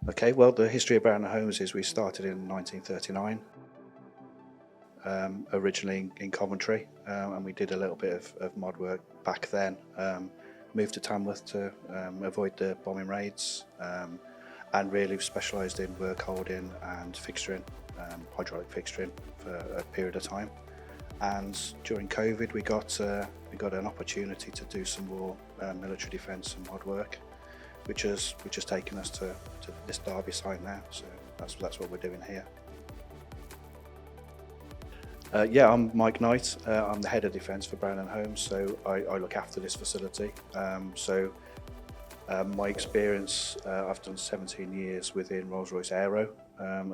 Okay, well, the history of Brown and Holmes is we started in 1939, originally in Coventry, and we did a little bit of mod work back then. Moved to Tamworth to avoid the bombing raids, and really specialised in work holding and fixturing, hydraulic fixturing for a period of time. And during COVID, we got an opportunity to do some more military defence and mod work, which has taken us to this Derby site now. So that's what we're doing here. Yeah, I'm Mike Knight. I'm the head of defence for Brown and Holmes, so I look after this facility. My experience, I've done 17 years within Rolls-Royce Aero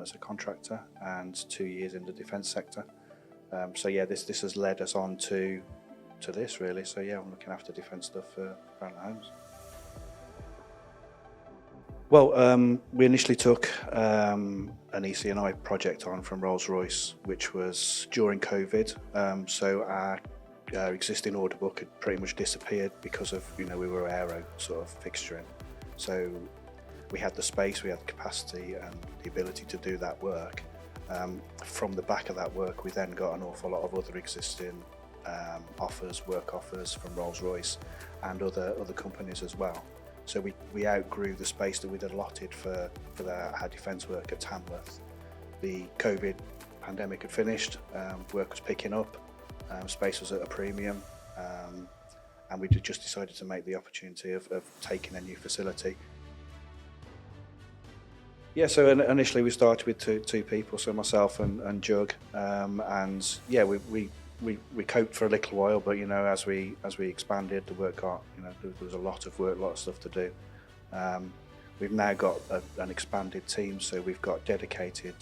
as a contractor and 2 years in the defence sector. So yeah, this has led us on to this really. So yeah, I'm looking after defence stuff for Brown and Holmes. Well, we initially took an EC&I project on from Rolls-Royce, which was during COVID. So our existing order book had pretty much disappeared because of, we were aero sort of fixturing. So we had the space, we had the capacity and the ability to do that work. From the back of that work, we then got an awful lot of other existing work offers from Rolls-Royce and other companies as well. So we outgrew the space that we'd allotted for our defence work at Tamworth. The COVID pandemic had finished, work was picking up, space was at a premium, and we just decided to make the opportunity of taking a new facility. Yeah, so initially we started with two people, so myself and Jug, and yeah, we coped for a little while, but as we expanded, the work got, there was a lot of work, a lot of stuff to do. We've now got an expanded team, so we've got dedicated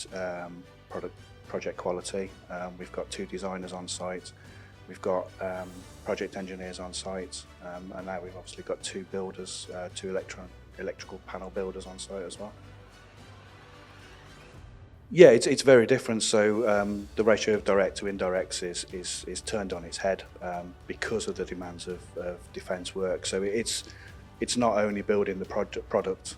project quality. We've got 2 designers on site. We've got project engineers on site, and now we've obviously got 2 builders, 2 electrical panel builders on site as well. Yeah, it's very different. So the ratio of direct to indirects is turned on its head because of the demands of defence work. So it's not only building the product,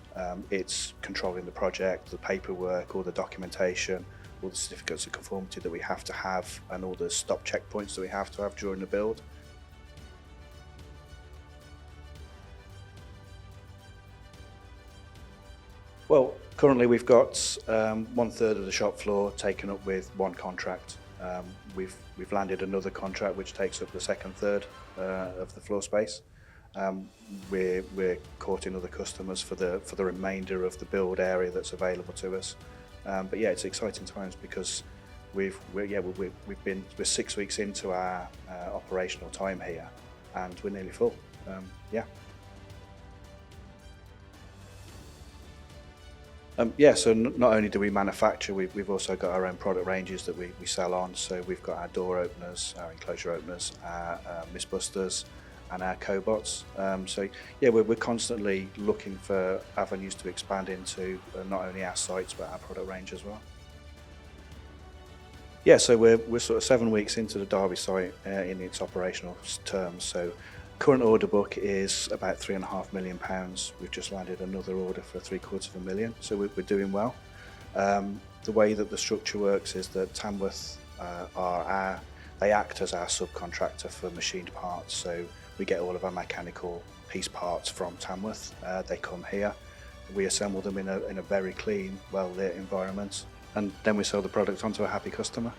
it's controlling the project, the paperwork, all the documentation, all the certificates of conformity that we have to have, and all the stop checkpoints that we have to have during the build. Well, currently we've got 1/3 of the shop floor taken up with one contract. We've landed another contract which takes up the second third of the floor space. We're courting other customers for the remainder of the build area that's available to us. But yeah, it's exciting times because we're 6 weeks into our operational time here, and we're nearly full. Yeah. Yeah, so not only do we manufacture, we've also got our own product ranges that we sell on. So we've got our door openers, our enclosure openers, our misbusters, and our cobots. So yeah, we're constantly looking for avenues to expand into not only our sites but our product range as well. Yeah, so we're sort of 7 weeks into the Derby site in its operational terms. So current order book is about £3.5 million. We've just landed another order for £750,000, so we're doing well. The way that the structure works is that Tamworth they act as our subcontractor for machined parts. So we get all of our mechanical piece parts from Tamworth. They come here, we assemble them in a very clean, well lit environment, and then we sell the product onto a happy customer.